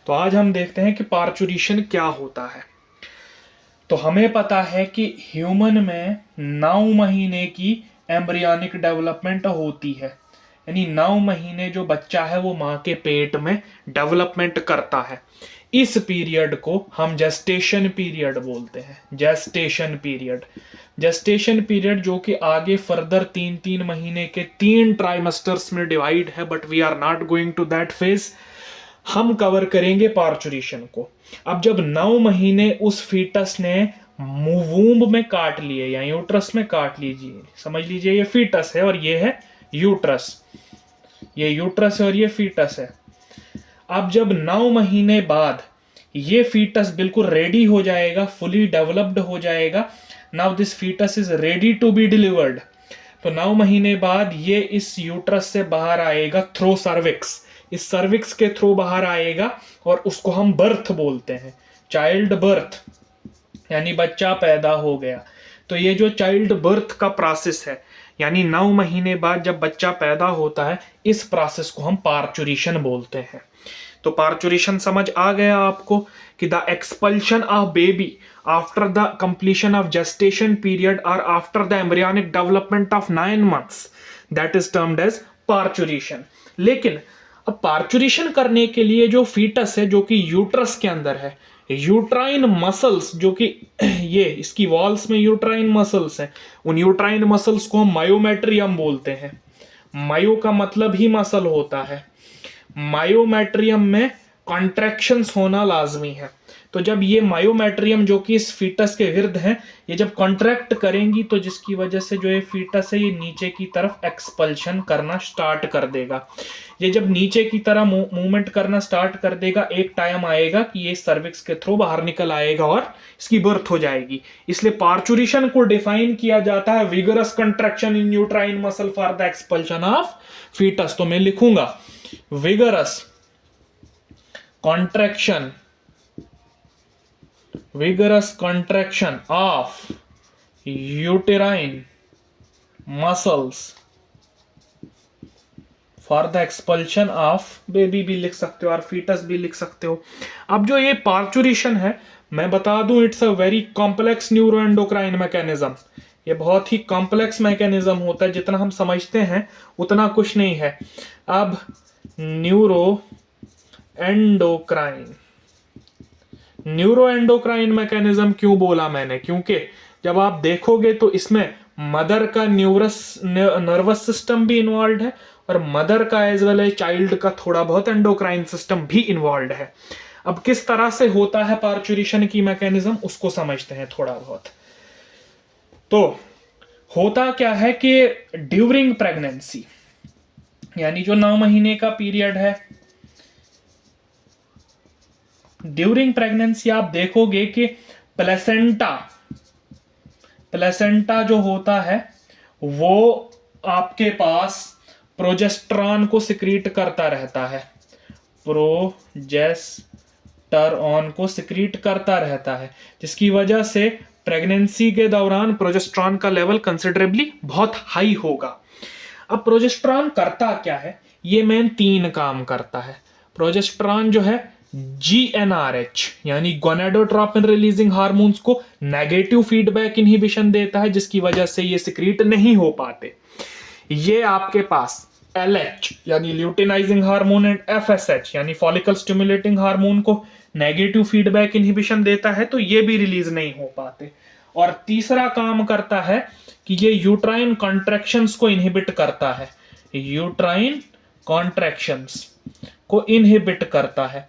तो आज हम देखते हैं कि पार्चुरेशन क्या होता है। तो हमें पता है कि ह्यूमन में 9 महीने की एम्ब्रियोनिक डेवलपमेंट होती है, यानी 9 महीने जो बच्चा है वो माँ के पेट में डेवलपमेंट करता है। इस पीरियड को हम जेस्टेशन पीरियड बोलते हैं। जेस्टेशन पीरियड जो कि आगे फर्दर 3-3 महीने के 3 ट्राइमेस्टर्स में डिवाइड है, but we are not going to that phase. हम कवर करेंगे पार्चुरेशन को। अब जब 9 महीने उस फीटस ने वूम्ब में काट लिए या यूट्रस में काट लीजिए, समझ लीजिए ये फीटस है और ये है यूट्रस, ये यूट्रस है और ये फीटस है। अब जब 9 महीने बाद ये फीटस बिल्कुल रेडी हो जाएगा, फुली डेवलप्ड हो जाएगा, now this foetus is ready to be delivered. तो 9 महीने बाद ये इस यूट्रस से बाहर आएगा थ्रू सर्विक्स, इस सर्विक्स के थ्रू बाहर आएगा और उसको हम बर्थ बोलते हैं, चाइल्ड बर्थ, यानी बच्चा पैदा हो गया। तो ये जो चाइल्ड बर्थ का प्रोसेस है, यानी 9 महीने बाद जब बच्चा पैदा होता है, इस प्रोसेस को हम पार्चुरेशन बोलते हैं। तो पार्चुरेशन समझ आ गया आपको कि the expulsion of baby after the completion of gestation period और after the embryonic development of 9 months, that is termed as parturition. लेकिन अब पार्चुरेशन करने के लिए जो फीटस है जो कि यूट्रस के अंदर है, यूट्राइन मसल्स जो कि ये इसकी वॉल्स में यूट्राइन मसल्स हैं, उन यूट्राइन मसल्स को हम मायोमेट्रियम बोलते हैं। मायो का मतलब ही मसल होता है। मायोमेट्रियम में कॉन्ट्रैक्शंस होना लाजमी है। तो जब ये मायोमेट्रियम जो कि इस फीटस के गिर्द हैं, ये जब कॉन्ट्रैक्ट करेंगी तो जिसकी वजह से जो ये फीटस है ये नीचे की तरफ एक्सपल्शन करना स्टार्ट कर देगा। ये जब नीचे की तरह मूवमेंट करना स्टार्ट कर देगा, एक टाइम आएगा कि ये सर्विक्स के थ्रू बाहर निकल आएगा और इसकी बर्थ हो जाएगी। इसलिए पार्चुरेशन को डिफाइन किया जाता है vigorous contraction in uterine muscle for the expulsion of foetus. तो मैं लिखूंगा vigorous contraction of uterine muscles for the expulsion of baby भी लिख सकते हो और fetus भी लिख सकते हो। अब जो ये पार्चुरेशन है, मैं बता दूं, it's a very complex neuro endocrine mechanism. ये बहुत ही कॉम्प्लेक्स मैकेनिज्म होता है, जितना हम समझते हैं उतना कुछ नहीं है। अब न्यूरो एंडोक्राइन मैकेनिज्म क्यों बोला मैंने? क्योंकि जब आप देखोगे तो इसमें मदर का नर्वस सिस्टम भी इन्वॉल्व है और मदर का एज वेल एज चाइल्ड का थोड़ा बहुत एंडोक्राइन सिस्टम भी इन्वॉल्व है। अब किस तरह से होता है पार्चुरेशन की मैकेनिज्म, उसको समझते हैं थोड़ा बहुत। तो होता क्या है कि ड्यूरिंग प्रेगनेंसी, यानी जो 9 महीने का पीरियड है, ड्यूरिंग प्रेगनेंसी आप देखोगे कि प्लेसेंटा जो होता है वो आपके पास प्रोजेस्टेरॉन को सिक्रीट करता रहता है, प्रोजेस्टेरॉन को सिक्रीट करता रहता है, जिसकी वजह से प्रेगनेंसी के दौरान प्रोजेस्टेरॉन का लेवल कंसिडरेबली बहुत हाई होगा। अब प्रोजेस्टेरॉन करता क्या है? ये मेन 3 काम करता है। प्रोजेस्टेरॉन जो है GnRH यानी गोनाडोट्रोपिन रिलीजिंग हार्मोन्स को नेगेटिव फीडबैक इनहिबिशन देता है, जिसकी वजह से ये सिक्रीट नहीं हो पाते। ये आपके पास LH यानी ल्यूटिनाइजिंग हार्मोन एंड FSH यानी फॉलिकल स्टिमुलेटिंग हार्मोन को नेगेटिव फीडबैक इनहिबिशन देता है, तो ये भी रिलीज नहीं हो पाते। और तीसरा काम करता है कि ये यूट्राइन कॉन्ट्रैक्शंस को इनहिबिट करता है, यूट्राइन कॉन्ट्रैक्शंस को इनहिबिट करता है।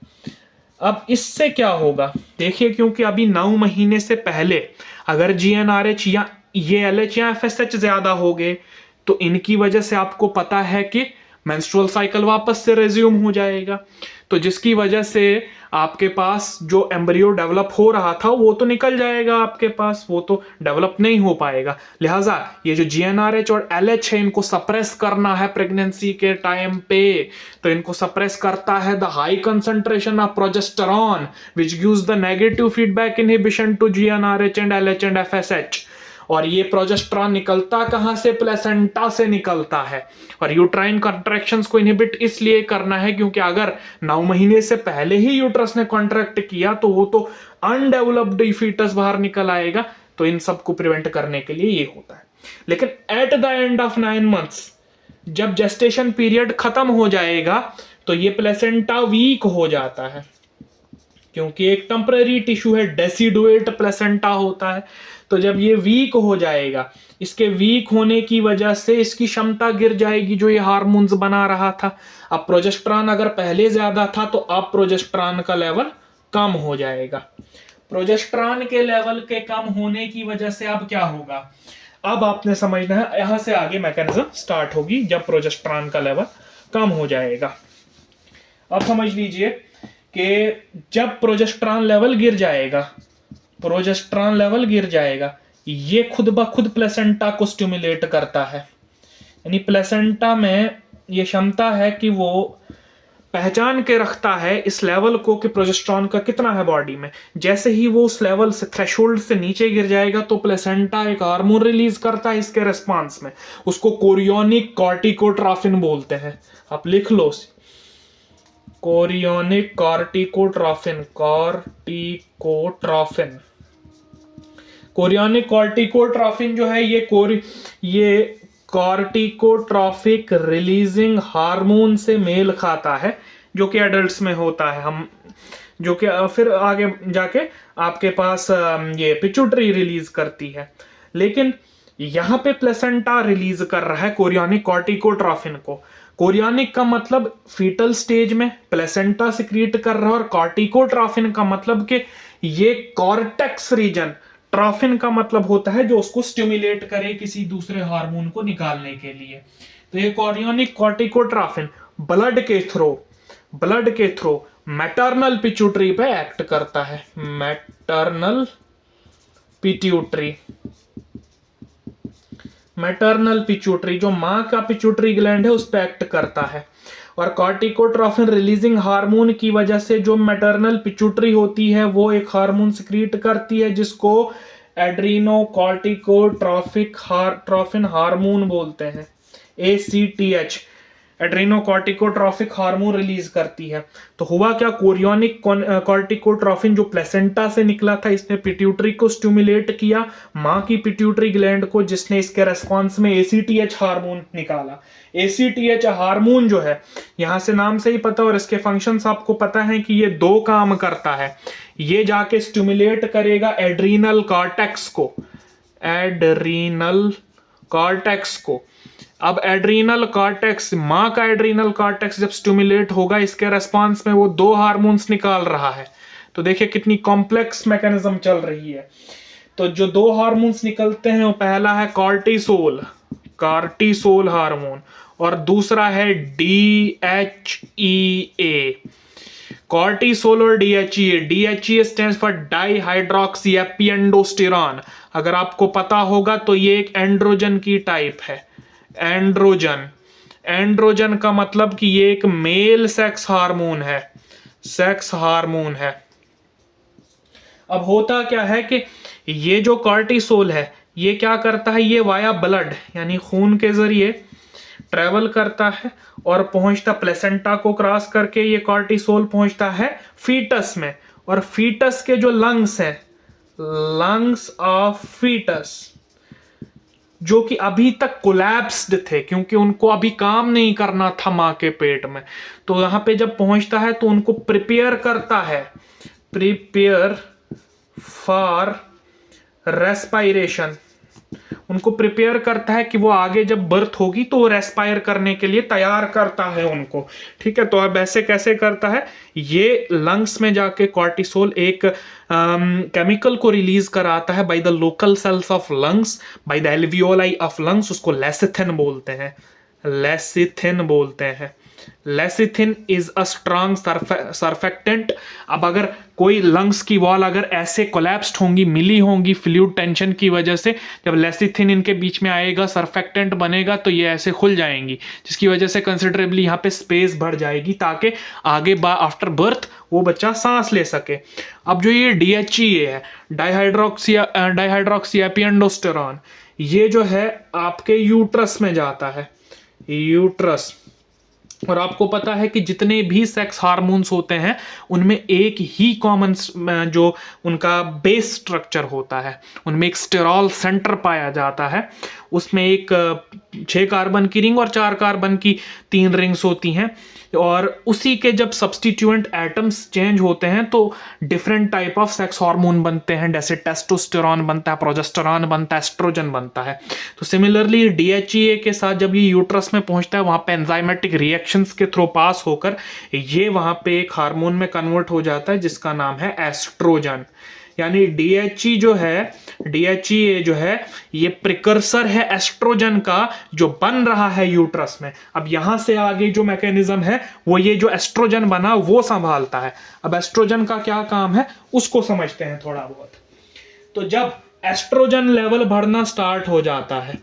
अब इससे क्या होगा देखिए, क्योंकि अभी 9 महीने से पहले अगर GnRH या ये LH या FSH ज्यादा हो गए तो इनकी वजह से आपको पता है कि मेंस्ट्रुअल साइकिल वापस से रेज्यूम हो जाएगा, तो जिसकी वजह से आपके पास जो एम्ब्रियो डेवलप हो रहा था वो तो निकल जाएगा आपके पास, वो तो डेवलप नहीं हो पाएगा। लिहाजा ये जो GnRH और LH है इनको सप्रेस करना है प्रेगनेंसी के टाइम पे, तो इनको सप्रेस करता है the high concentration of progesterone which gives the negative feedback inhibition to GnRH and LH and FSH। और ये प्रोजेस्टेरॉन निकलता कहाँ से? प्लेसेंटा से निकलता है। और यूट्राइन कॉन्ट्रैक्शंस को इनहिबिट इसलिए करना है क्योंकि अगर 9 महीने से पहले ही यूट्रस ने कॉन्ट्रैक्ट किया तो वो तो अनडेवलप्ड फीटस बाहर निकल आएगा। तो इन सब को प्रिवेंट करने के लिए ये होता है। लेकिन at the end of 9 months जब जेस्टेशन पीरियड खत्म हो जाएगा तो ये प्लेसेंटा वीक हो जाता है, क्योंकि एक टेम्पररी टिश्यू है, डेसिडुएट प्लेसेंटा होता है। तो जब ये वीक हो जाएगा, इसके वीक होने की वजह से इसकी क्षमता गिर जाएगी जो ये हार्मोन्स बना रहा था। अब प्रोजेस्टेरॉन अगर पहले ज्यादा था तो अब प्रोजेस्टेरॉन का लेवल कम हो जाएगा। प्रोजेस्टेरॉन के लेवल के कम होने की वजह से अब क्या होगा? अब आपने समझना है, यहां से आगे मैकेनिज्म स्टार्ट होगी जब प्रोजेस्टेरॉन का लेवल कम हो जाएगा। अब समझ लीजिए कि जब प्रोजेस्टेरॉन लेवल गिर जाएगा, प्रोजेस्टेरॉन लेवल गिर जाएगा, ये खुद ब खुद प्लेसेंटा को स्टिमुलेट करता है। यानी प्लेसेंटा में ये क्षमता है कि वो पहचान के रखता है इस लेवल को कि प्रोजेस्टेरॉन का कितना है बॉडी में। जैसे ही वो उस लेवल से, थ्रेशोल्ड से नीचे गिर जाएगा तो प्लेसेंटा एक हार्मोन रिलीज करता है इसके रिस्पांस में। उसको कोरियोनिक कॉर्टिकोट्रॉफिन बोलते हैं। आप लिख लो, कोरियोनिक कॉर्टिकोट्रॉफिन, कॉर्टिकोट्रॉफिन। कोरियोनिक कॉर्टिकोट्रॉफिन जो है ये कॉर्टिकोट्रॉफिक रिलीजिंग हार्मोन से मेल खाता है, जो कि एडल्ट्स में होता है। हम जो कि फिर आगे जाके आपके पास ये पिट्यूटरी रिलीज करती है। लेकिन यहाँ पे प्लेसेंटा रिलीज कर रहा है कोरियोनिक कॉर्टिकोट्रॉफिन को। कोरियोनिक का मतलब फीटल स्टेज में प्लेसेंटा सिक्रीट कर रहा है, और कॉर्टिकोट्रॉफिन का मतलब कि ये कॉर्टेक्स रीजन, ट्रॉफिन का मतलब होता है जो उसको स्टिमुलेट करे किसी दूसरे हार्मोन को निकालने के लिए। तो ये कोरियोनिक कॉर्टिकोट्रॉफिन ब्लड के थ्रू मैटरनल पिट्यूटरी पे एक्ट करता है। मैटरनल पिट्यूटरी जो मां का पिट्यूटरी ग्लैंड है उस पे एक्ट करता है। और कॉर्टिकोट्रॉफिन रिलीजिंग हार्मोन की वजह से जो मैटरनल पिट्यूटरी होती है वो एक हार्मोन सिक्रीट करती है जिसको एड्रीनो कॉर्टिकोट्रॉफिन हार्मोन बोलते हैं, ACTH। एड्रीनो कॉर्टिकोट्रॉफिक हार्मोन रिलीज करती है। तो हुआ क्या, कोरियोनिक कॉर्टिकोट्रॉफिन जो प्लेसेंटा से निकला था, इसने पिट्यूटरी को स्टिमुलेट किया, मां की पिट्यूटरी ग्लैंड को, जिसने इसके रेस्पॉन्स में ACTH हार्मोन निकाला। ACTH हार्मोन जो है, यहां से नाम से ही पता और इसके फंक्शंस आपको पता है कि ये 2 काम करता है। ये जाके स्टिमुलेट करेगा एड्रीनल कॉर्टेक्स को। अब एड्रीनल कॉर्टेक्स, मां का एड्रीनल कॉर्टेक्स जब स्टिमुलेट होगा, इसके रेस्पॉन्स में वो 2 हार्मोन्स निकाल रहा है। तो देखिए कितनी कॉम्प्लेक्स मैकेनिज्म चल रही है। तो जो 2 हार्मोन्स निकलते हैं वो पहला है कॉर्टिसोल हार्मोन, और दूसरा है DHEA। कॉर्टिसोल और DHEA स्टैंड्स फॉर डाइहाइड्रोक्सी एपिएंडोस्टेरॉन। अगर आपको पता होगा तो ये एक एंड्रोजन की टाइप है। एंड्रोजन का मतलब कि ये एक मेल सेक्स हार्मोन है। अब होता क्या है कि ये जो कॉर्टिसोल है ये क्या करता है, ये वाया ब्लड यानी खून के जरिए ट्रेवल करता है और पहुंचता प्लेसेंटा को क्रॉस करके, ये कॉर्टिसोल पहुंचता है फीटस में। और फीटस के जो लंग्स हैं, लंग्स ऑफ फीटस, जो कि अभी तक कोलैप्स्ड थे क्योंकि उनको अभी काम नहीं करना था मां के पेट में, तो यहां पे जब पहुंचता है तो उनको प्रिपेयर करता है, प्रिपेयर फॉर रेस्पायरेशन। उनको प्रिपेयर करता है कि वो आगे जब बर्थ होगी तो वो रेस्पायर करने के लिए तैयार करता है उनको। ठीक है, तो अब ऐसे कैसे करता है, ये लंग्स में जाके कॉर्टिसोल एक केमिकल को रिलीज कराता है by the local cells of lungs, by the alveoli of lungs. उसको लेसिथिन बोलते हैं। Lecithin is a strong surfactant. अब अगर कोई लंग्स की वॉल अगर ऐसे कोलैप्स्ड होंगी, मिली होंगी फ्लूइड टेंशन की वजह से, जब लेसिथिन इनके बीच में आएगा, सर्फेक्टेंट बनेगा, तो ये ऐसे खुल जाएंगी, जिसकी वजह से कंसिडरेबली यहाँ पे स्पेस बढ़ जाएगी ताकि आगे आफ्टर बर्थ वो बच्चा सांस ले सके। अब जो ये DHEA है, डाइहाइड्रोक्सी एपिएंडोस्टेरॉन, ये जो है आपके यूट्रस में जाता है, यूट्रस। और आपको पता है कि जितने भी सेक्स हार्मोन्स होते हैं उनमें एक ही कॉमन जो उनका बेस स्ट्रक्चर होता है, उनमें एक स्टेरॉल सेंटर पाया जाता है। उसमें एक 6 कार्बन की रिंग और 4 कार्बन की 3 रिंग्स होती हैं, और उसी के जब सब्सटीट्यूएंट एटम्स चेंज होते हैं तो different type of sex hormone बनते हैं, जैसे टेस्टोस्टेरॉन बनता है, प्रोजेस्टेरॉन बनता है, एस्ट्रोजन बनता है। तो सिमिलरली DHEA के साथ जब ये यूट्रस में पहुंचता है, वहां पे एंजाइमेटिक रिएक्शंस के थ्रू पास होकर ये वहां पे एक हार्मोन में कन्वर्ट हो जाता है जिसका नाम है एस्ट्रोजन। यानी DHEA जो है ये प्रिकर्सर है एस्ट्रोजन का, जो बन रहा है यूट्रस में। अब यहां से आगे जो मैकेनिज्म है वो ये जो एस्ट्रोजन बना वो संभालता है। अब एस्ट्रोजन का क्या काम है उसको समझते हैं थोड़ा बहुत। तो जब एस्ट्रोजन लेवल बढ़ना स्टार्ट हो जाता है,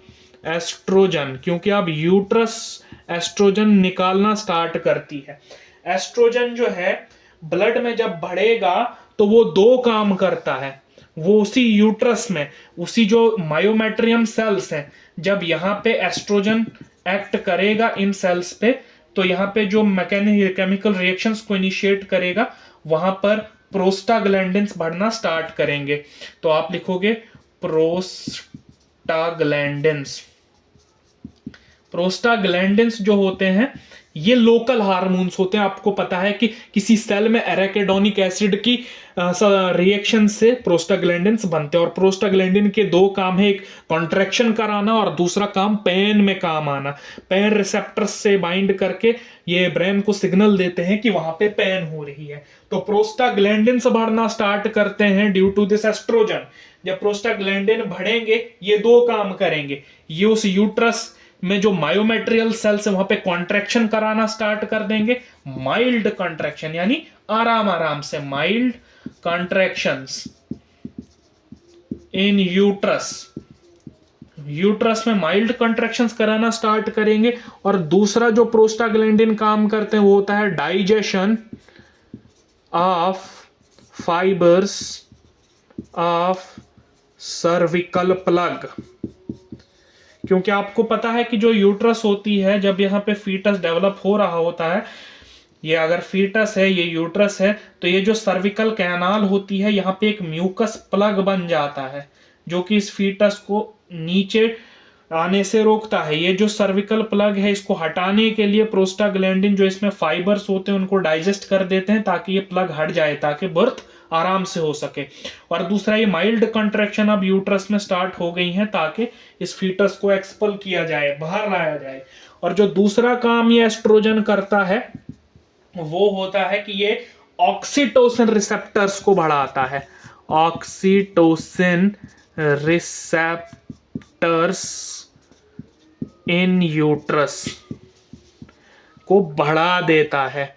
एस्ट्रोजन, क्योंकि अब यूट्रस एस्ट्रोजन निकालना स्टार्ट करती है। एस्ट्रोजन जो है ब्लड में जब बढ़ेगा तो वो 2 काम करता है। वो उसी यूट्रस में, उसी जो मायोमेट्रियम सेल्स हैं, जब यहाँ पे एस्ट्रोजन एक्ट करेगा इन सेल्स पे, तो यहाँ पे जो केमिकल रिएक्शंस को इनिशिएट करेगा, वहां पर प्रोस्टाग्लैंडिन्स बढ़ना स्टार्ट करेंगे। तो आप लिखोगे प्रोस्टाग्लैंडिन्स। प्रोस्टाग्लैंडिन्स जो होते हैं ये लोकल हार्मोन्स होते हैं। आपको पता है कि किसी सेल में एराकिडोनिक एसिड की रिएक्शन से प्रोस्टाग्लैंडिन्स बनते हैं, और प्रोस्टाग्लैंडिन के 2 काम है, एक कॉन्ट्रैक्शन कराना और दूसरा काम पेन में काम आना। पेन रिसेप्टर्स से बाइंड करके ये ब्रेन को सिग्नल देते हैं कि वहां पे पेन हो रही है। तो प्रोस्टाग्लैंडिन्स बढ़ना स्टार्ट करते हैं ड्यू टू दिस एस्ट्रोजन। जब प्रोस्टाग्लैंडिन बढ़ेंगे ये 2 काम करेंगे, ये उस यूट्रस में जो मायोमेट्रियल सेल्स है वहां पे कॉन्ट्रैक्शन कराना स्टार्ट कर देंगे, माइल्ड कॉन्ट्रैक्शन, यानी आराम आराम से, माइल्ड कॉन्ट्रैक्शंस इन यूट्रस। यूट्रस में माइल्ड कॉन्ट्रैक्शंस कराना स्टार्ट करेंगे। और दूसरा जो प्रोस्टाग्लैंडिन काम करते हैं वो होता है digestion of fibres of cervical plug. क्योंकि आपको पता है कि जो यूट्रस होती है, जब यहाँ पे फीटस डेवलप हो रहा होता है, ये अगर फीटस है, ये यूट्रस है, तो ये जो सर्विकल कैनाल होती है यहाँ पे एक म्यूकस प्लग बन जाता है जो कि इस फीटस को नीचे आने से रोकता है। ये जो सर्विकल प्लग है इसको हटाने के लिए प्रोस्टाग्लैंडिन जो इसमें फाइबर्स होते हैं उनको डाइजेस्ट कर देते हैं ताकि ये प्लग हट जाए, ताकि बर्थ आराम से हो सके। और दूसरा, ये माइल्ड कंट्रैक्शन अब यूट्रस में स्टार्ट हो गई है ताकि इस फीटस को एक्सपल किया जाए, बाहर लाया जाए। और जो दूसरा काम ये एस्ट्रोजन करता है वो होता है कि ये ऑक्सीटोसिन रिसेप्टर्स को बढ़ाता है। ऑक्सीटोसिन रिसेप्टर्स इन यूट्रस को बढ़ा देता है।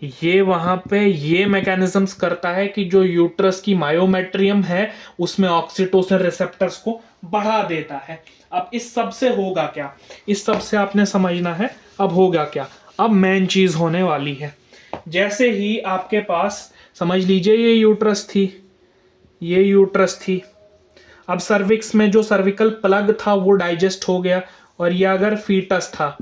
ये वहां पे ये मैकेनिज्म्स करता है कि जो यूट्रस की मायोमेट्रियम है उसमें ऑक्सीटोसिन रिसेप्टर्स को बढ़ा देता है। अब इस सब से होगा क्या, इस सब से आपने समझना है। अब होगा क्या, अब मेन चीज होने वाली है। जैसे ही आपके पास, समझ लीजिए ये यूट्रस थी, ये यूट्रस थी। अब सर्विक्स में जो सर्विकल प्लग था वो डाइजेस्ट हो गया, और ये अगर फीटस था।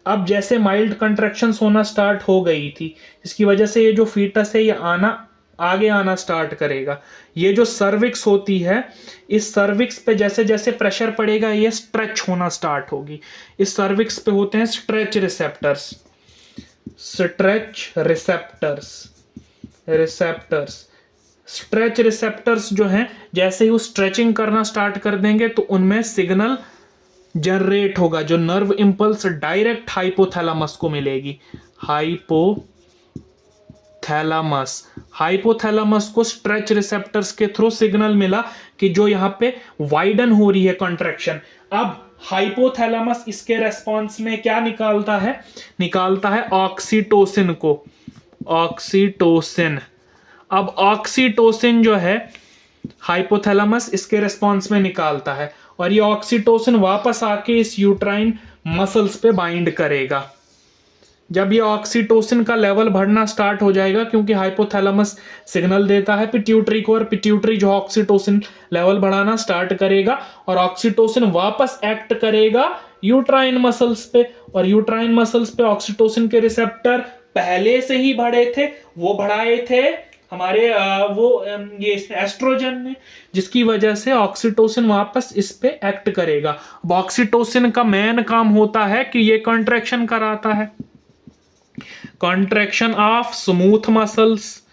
अब जैसे माइल्ड कंट्रैक्शंस होना स्टार्ट हो गई थी, इसकी वजह से ये जो फीटस है ये आगे आना स्टार्ट करेगा। ये जो सर्विक्स होती है, इस सर्विक्स पे जैसे जैसे प्रेशर पड़ेगा ये स्ट्रेच होना स्टार्ट होगी। इस सर्विक्स पे होते हैं stretch receptors, stretch receptors. Stretch receptors जो हैं जैसे ही वो स्ट्रेचिंग करना स्टार्ट कर देंगे तो उनमें सिग्नल जनरेट होगा, जो नर्व इंपल्स डायरेक्ट हाइपोथैलेमस को मिलेगी। हाइपोथैलेमस को स्ट्रेच रिसेप्टर्स के थ्रू सिग्नल मिला कि जो यहाँ पे वाइडन हो रही है कॉन्ट्रैक्शन। अब हाइपोथैलेमस इसके रेस्पॉन्स में क्या निकालता है ऑक्सीटोसिन को, ऑक्सीटोसिन। अब ऑक्सीटोसिन जो है हाइपोथैलेमस इसके रेस्पॉन्स में निकालता है, और ये ऑक्सीटोसिन वापस आके इस यूट्राइन मसल्स पे बाइंड करेगा। जब ये ऑक्सीटोसिन का लेवल बढ़ना स्टार्ट हो जाएगा, क्योंकि हाइपोथैलेमस सिग्नल देता है पिट्यूटरी को, और पिट्यूटरी जो ऑक्सीटोसिन लेवल बढ़ाना स्टार्ट करेगा, और ऑक्सीटोसिन वापस एक्ट करेगा यूट्राइन मसल्स पे, और यूट्राइन मसल्स पे ऑक्सीटोसिन के रिसेप्टर पहले से ही बढ़े थे, वो बढ़ाए थे हमारे ये एस्ट्रोजन ने, जिसकी वजह से ऑक्सीटोसिन वापस इस पे एक्ट करेगा। अब ऑक्सीटोसिन का मेन काम होता है कि ये कॉन्ट्रैक्शन कराता है, कॉन्ट्रैक्शन ऑफ स्मूथ मसल्स।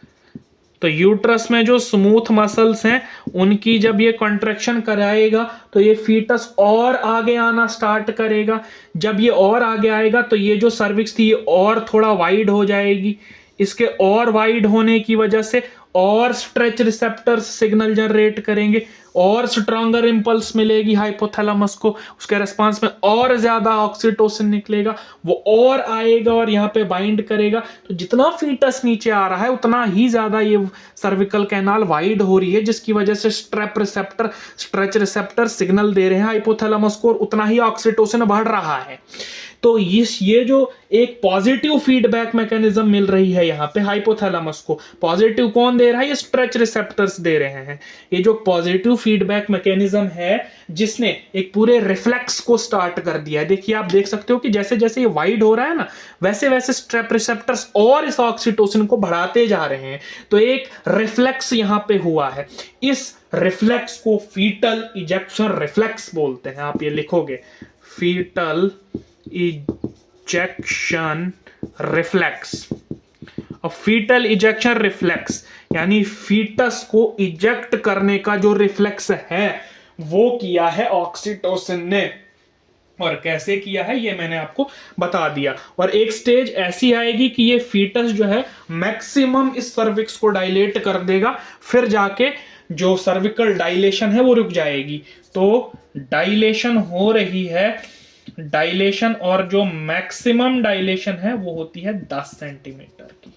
तो यूट्रस में जो स्मूथ मसल्स हैं उनकी जब ये कॉन्ट्रैक्शन कराएगा तो ये फीटस और आगे आना स्टार्ट करेगा। जब ये और आगे आएगा तो ये जो सर्विक्स थी ये और थोड़ा वाइड हो जाएगी। इसके और वाइड होने की वजह से और स्ट्रेच रिसेप्टर्स सिग्नल जनरेट करेंगे, और स्ट्रॉन्गर इंपल्स मिलेगी हाइपोथैलेमस को, उसके रिस्पांस में और ज्यादा ऑक्सीटोसिन निकलेगा, वो और आएगा और यहाँ पे बाइंड करेगा। तो जितना फीटस नीचे आ रहा है उतना ही ज्यादा ये सर्विकल कैनाल वाइड हो रही है, जिसकी वजह से stretch receptor, stretch receptor signal दे रहे हैं हाइपोथैलेमस को, और उतना ही ऑक्सीटोसिन बढ़ रहा है। तो ये जो एक पॉजिटिव फीडबैक मैकेनिज्म मिल रही है यहाँ पे हाइपोथैलेमस को, पॉजिटिव कौन दे रहा है? ये स्ट्रेच रिसेप्टर्स दे रहे हैं। ये जो पॉजिटिव फीडबैक मैकेनिज्म है जिसने एक पूरे रिफ्लेक्स को स्टार्ट कर दिया है। देखिए, आप देख सकते हो कि जैसे जैसे ये वाइड हो रहा है ना, वैसे वैसे स्ट्रेप रिसेप्टर्स और इस ऑक्सीटोसिन को बढ़ाते जा रहे हैं। तो एक रिफ्लेक्स यहाँ पे हुआ है। इस रिफ्लेक्स को फीटल इजेक्शन रिफ्लेक्स बोलते हैं। आप ये लिखोगे, फीटल इजेक्शन रिफ्लेक्स। और फीटल इजेक्शन रिफ्लेक्स यानी फीटस को इजेक्ट करने का जो रिफ्लेक्स है वो किया है ऑक्सीटोसिन ने। और कैसे किया है ये मैंने आपको बता दिया। और एक स्टेज ऐसी आएगी कि ये फीटस जो है मैक्सिमम इस सर्विक्स को डायलेट कर देगा, फिर जाके जो सर्विकल डायलेशन है वो रुक जाएगी। तो डायलेशन हो रही है, डायलेशन, और जो मैक्सिमम डायलेशन है वो होती है 10 सेंटीमीटर की।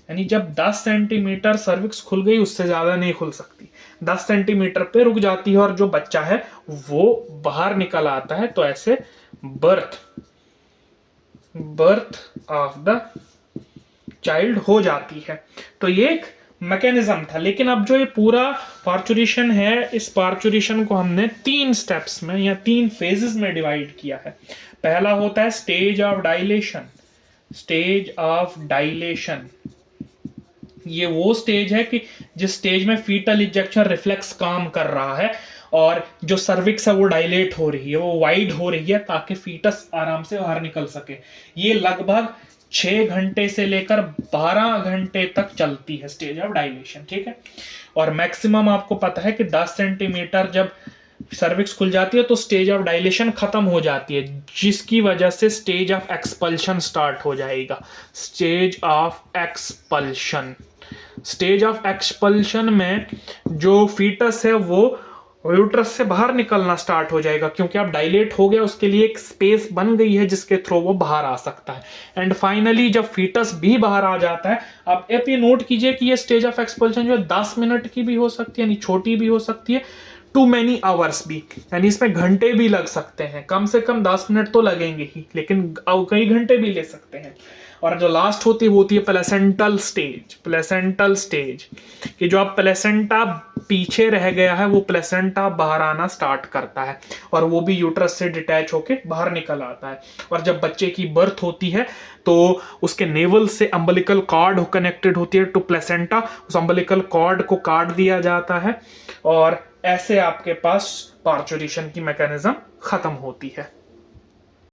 यानी जब 10 सेंटीमीटर सर्विक्स खुल गई, उससे ज्यादा नहीं खुल सकती, 10 सेंटीमीटर पे रुक जाती है और जो बच्चा है वो बाहर निकल आता है। तो ऐसे बर्थ ऑफ द चाइल्ड हो जाती है। तो ये एक मैकेनिज्म था। लेकिन अब जो ये पूरा पार्चुरेशन है, इस पार्चुरेशन को हमने 3 स्टेप्स में या 3 फेजेस में डिवाइड किया है। पहला होता है stage of dilation. Stage of dilation ये वो स्टेज है कि जिस स्टेज में फीटल इजेक्शन रिफ्लेक्स काम कर रहा है और जो सर्विक्स है वो डायलेट हो रही है, वो वाइड हो रही है, ताकि फीटस आराम से बाहर निकल सके। ये लगभग 6 घंटे से लेकर 12 घंटे तक चलती है स्टेज ऑफ डायलेशन, ठीक है। और मैक्सिमम आपको पता है कि 10 सेंटीमीटर जब सर्विक्स खुल जाती है तो स्टेज ऑफ डायलेशन खत्म हो जाती है, जिसकी वजह से स्टेज ऑफ एक्सपल्शन स्टार्ट हो जाएगा। Stage of expulsion, stage of expulsion में जो फीटस है वो यूट्रस से बाहर निकलना स्टार्ट हो जाएगा, क्योंकि अब डायलेट हो गया, उसके लिए एक स्पेस बन गई है जिसके थ्रू वो बाहर आ सकता है। एंड फाइनली जब फीटस भी बाहर आ जाता है, आप ये नोट कीजिए कि ये स्टेज ऑफ एक्सपल्शन जो है 10 मिनट की भी हो सकती है, यानी छोटी भी हो सकती है, टू मेनी आवर्स भी, यानी इसमें घंटे भी लग सकते हैं। कम से कम 10 मिनट तो लगेंगे ही, लेकिन कई घंटे भी ले सकते हैं। और जो लास्ट होती है वो होती है प्लेसेंटल स्टेज। प्लेसेंटल स्टेज कि जो अब प्लेसेंटा पीछे रह गया है वो प्लेसेंटा बाहर आना स्टार्ट करता है, और वो भी यूट्रस से डिटैच होके बाहर निकल आता है। और जब बच्चे की बर्थ होती है तो उसके नेवल से अम्बिलिकल कॉर्ड कनेक्टेड होती है टू प्लेसेंटा, उस अम्बिलिकल कॉर्ड को काट दिया जाता है, और ऐसे आपके पास पार्चुरेशन की मैकेनिज्म खत्म होती है।